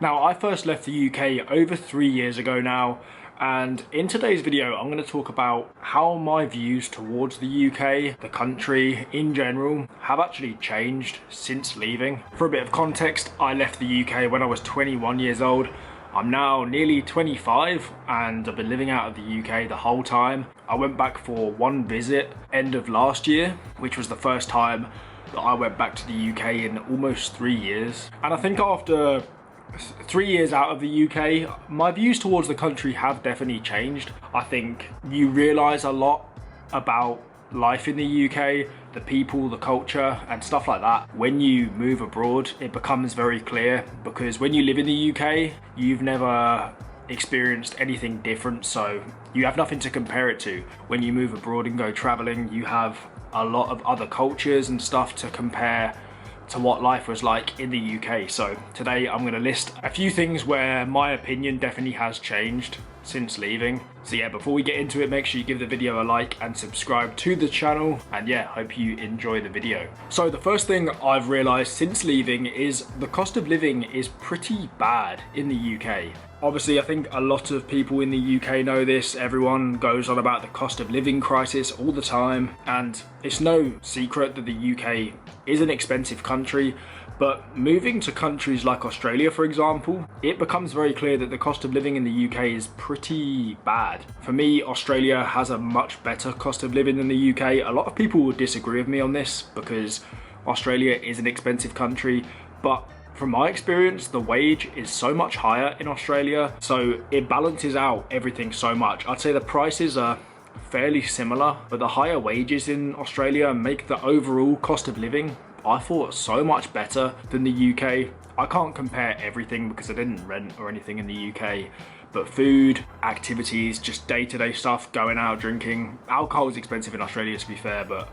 Now, I first left the UK over 3 years ago now, and in today's video I'm going to talk about how my views towards the UK, the country in general, have actually changed since leaving. For a bit of context, I left the UK when I was 21 years old. I'm now nearly 25 and I've been living out of the UK the whole time. I went back for one visit end of last year, which was the first time that I went back to the UK in almost 3 years. And I think after 3 years out of the UK, my views towards the country have definitely changed. I think you realise a lot about life in the UK, the people, the culture and stuff like that. When you move abroad, it becomes very clear, because when you live in the UK, you've never experienced anything different, so you have nothing to compare it to. When you move abroad and go travelling, you have a lot of other cultures and stuff to compare to what life was like in the UK. So today I'm going to list a few things where my opinion definitely has changed since leaving. So yeah, before we get into it, make sure you give the video a like and subscribe to the channel, and yeah, hope you enjoy the video. So the first thing I've realised since leaving is the cost of living is pretty bad in the UK. Obviously, I think a lot of people in the UK know this. Everyone goes on about the cost of living crisis all the time, and it's no secret that the UK is an expensive country. But moving to countries like Australia, for example, it becomes very clear that the cost of living in the UK is pretty bad. For me, Australia has a much better cost of living than the UK. A lot of people would disagree with me on this because Australia is an expensive country, but from my experience, the wage is so much higher in Australia, so it balances out everything so much. I'd say the prices are fairly similar, but the higher wages in Australia make the overall cost of living, I thought, so much better than the UK. I can't compare everything because I didn't rent or anything in the UK, but food, activities, just day-to-day stuff, going out, drinking. Alcohol is expensive in Australia, to be fair, but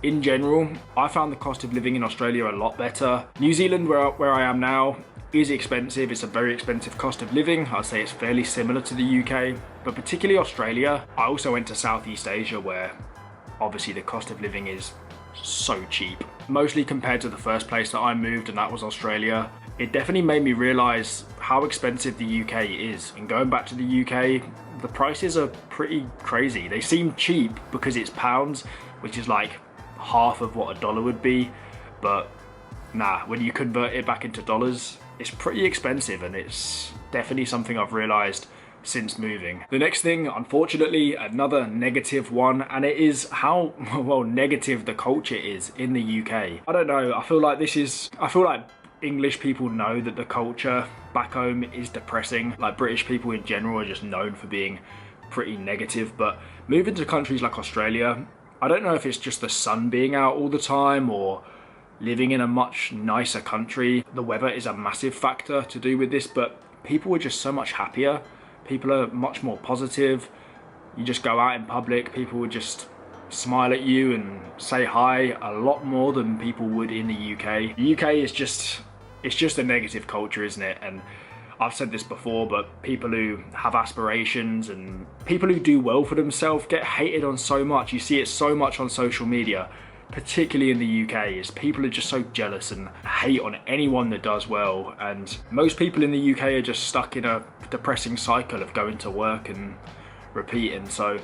in general, I found the cost of living in Australia a lot better. New Zealand, where I am now, is expensive. It's a very expensive cost of living. I'd say it's fairly similar to the UK, but particularly Australia. I also went to Southeast Asia, where obviously the cost of living is so cheap, mostly compared to the first place that I moved, and that was Australia. It definitely made me realise how expensive the UK is, and going back to the UK, the prices are pretty crazy. They seem cheap because it's pounds, which is like half of what a dollar would be, but nah, when you convert it back into dollars, it's pretty expensive, and it's definitely something I've realised since moving. The next thing, unfortunately, another negative one, and it is how, well, negative the culture is in the UK. I don't know, I feel like English people know that the culture back home is depressing. Like, British people in general are just known for being pretty negative, but moving to countries like Australia, I don't know if it's just the sun being out all the time or living in a much nicer country. The weather is a massive factor to do with this, but people are just so much happier. People are much more positive. You just go out in public, people would just smile at you and say hi a lot more than people would in the UK. The UK is just, it's just a negative culture, isn't it? And I've said this before, but people who have aspirations and people who do well for themselves get hated on so much. You see it so much on social media, particularly in the UK, is people are just so jealous and hate on anyone that does well. And most people in the UK are just stuck in a depressing cycle of going to work and repeating. So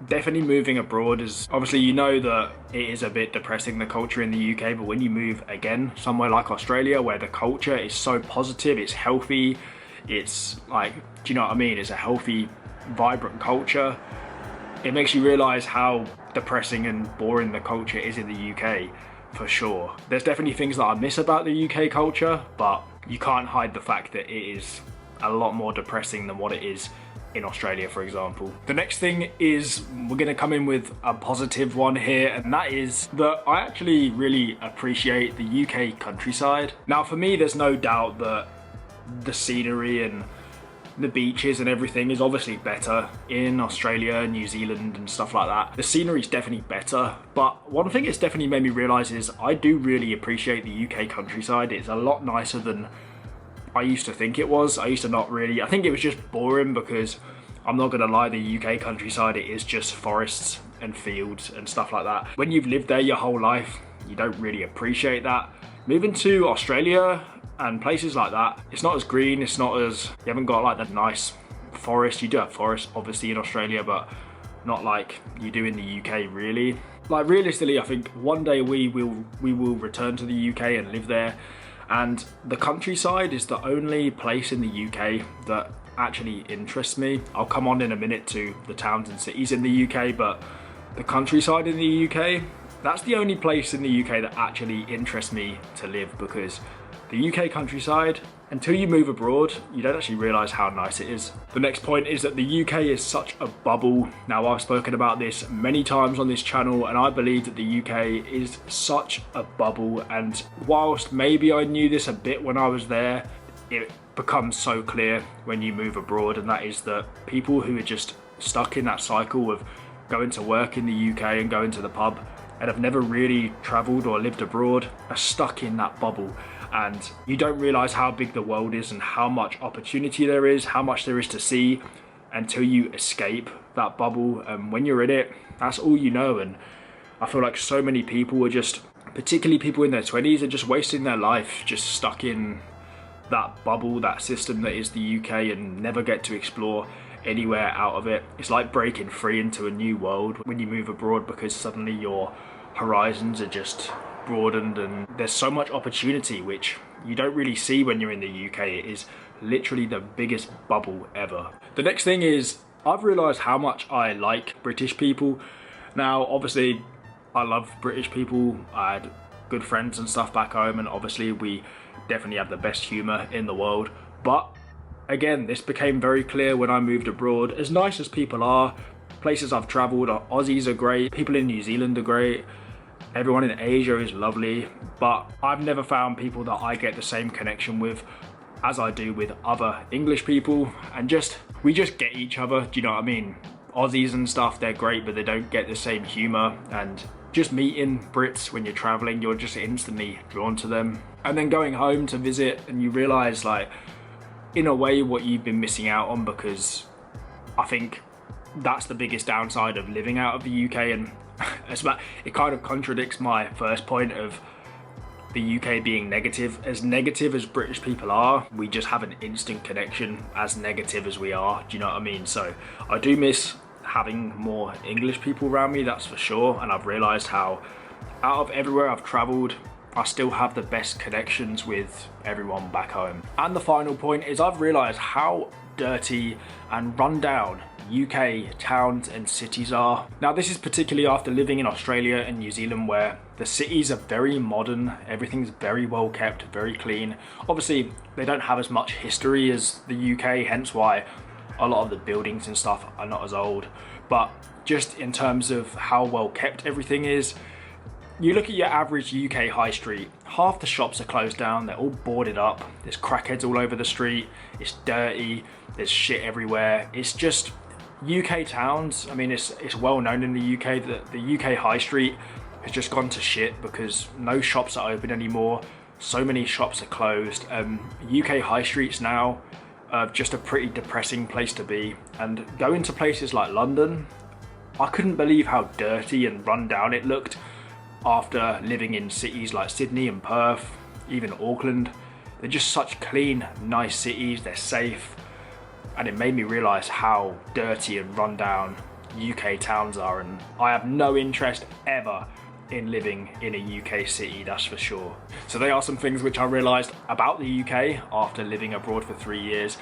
definitely moving abroad is, obviously, you know that it is a bit depressing, the culture in the UK, but when you move again somewhere like Australia, where the culture is so positive, it's healthy, it's like, do you know what I mean? It's a healthy, vibrant culture. It makes you realise how depressing and boring the culture is in the UK, for sure. There's definitely things that I miss about the UK culture, but you can't hide the fact that it is a lot more depressing than what it is in Australia, for example. The next thing is, we're going to come in with a positive one here, and that is that I actually really appreciate the UK countryside. Now, for me, there's no doubt that the scenery and the beaches and everything is obviously better in Australia, New Zealand and stuff like that. The scenery's definitely better, but one thing it's definitely made me realise is I do really appreciate the UK countryside. It's a lot nicer than I used to think it was. I used to not really, I think it was just boring, because I'm not gonna lie, the UK countryside, it is just forests and fields and stuff like that. When you've lived there your whole life, you don't really appreciate that. Moving to Australia, And places like that, it's not as green, it's not as, you haven't got like the nice forest. You do have forests obviously in Australia, but not like you do in the UK really. Like realistically, I think one day we will return to the UK and live there. And the countryside is the only place in the UK that actually interests me. I'll come on in a minute to the towns and cities in the UK, but the countryside in the UK, that's the only place in the UK that actually interests me to live, because the UK countryside, until you move abroad, you don't actually realise how nice it is. The next point is that the UK is such a bubble. Now, I've spoken about this many times on this channel, and I believe that the UK is such a bubble. And whilst maybe I knew this a bit when I was there, it becomes so clear when you move abroad, and that is that people who are just stuck in that cycle of going to work in the UK and going to the pub and have never really travelled or lived abroad are stuck in that bubble. And you don't realise how big the world is and how much opportunity there is, how much there is to see, until you escape that bubble. And when you're in it, that's all you know. And I feel like so many people are just, particularly people in their 20s, are just wasting their life just stuck in that bubble, that system that is the UK, and never get to explore anywhere out of it. It's like breaking free into a new world when you move abroad, because suddenly your horizons are just broadened and there's so much opportunity which you don't really see when you're in the UK. It is literally the biggest bubble ever. The next thing is, I've realised how much I like British people. Now obviously I love British people. I had good friends and stuff back home, and obviously we definitely have the best humour in the world. But again, this became very clear when I moved abroad. As nice as people are, places I've travelled, Aussies are great, people in New Zealand are great, everyone in Asia is lovely, but I've never found people that I get the same connection with as I do with other English people. And we just get each other, do you know what I mean? Aussies and stuff, they're great, but they don't get the same humour. And just meeting Brits when you're travelling, you're just instantly drawn to them. And then going home to visit, and you realise, like, in a way, what you've been missing out on, because I think that's the biggest downside of living out of the UK. And it kind of contradicts my first point of the UK being negative. As negative as British people are, we just have an instant connection as negative as we are, do you know what I mean? So I do miss having more English people around me, that's for sure. And I've realised how out of everywhere I've travelled, I still have the best connections with everyone back home. And the final point is, I've realised how dirty and run down UK towns and cities are. Now this is particularly after living in Australia and New Zealand, where the cities are very modern, everything's very well kept, very clean. Obviously they don't have as much history as the UK, hence why a lot of the buildings and stuff are not as old. But just in terms of how well kept everything is, you look at your average UK high street, half the shops are closed down, they're all boarded up, there's crackheads all over the street, it's dirty, there's shit everywhere. It's just UK towns. I mean, it's well known in the UK that the UK high street has just gone to shit because no shops are open anymore. So many shops are closed. UK high streets now are just a pretty depressing place to be. And going to places like London, I couldn't believe how dirty and run down it looked after living in cities like Sydney and Perth, even Auckland. They're just such clean, nice cities, they're safe. And it made me realise how dirty and run down UK towns are, and I have no interest ever in living in a UK city, that's for sure. So they are some things which I realised about the UK after living abroad for 3 years.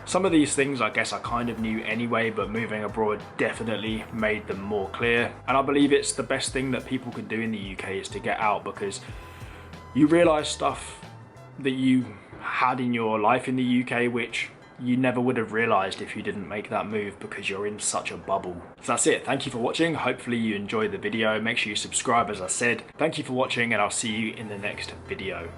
Some of these things I guess I kind of knew anyway, but moving abroad definitely made them more clear. And I believe it's the best thing that people can do in the UK is to get out, because you realise stuff that you had in your life in the UK which you never would have realised if you didn't make that move, because you're in such a bubble. So that's it. Thank you for watching. Hopefully you enjoyed the video. Make sure you subscribe, as I said. Thank you for watching, and I'll see you in the next video.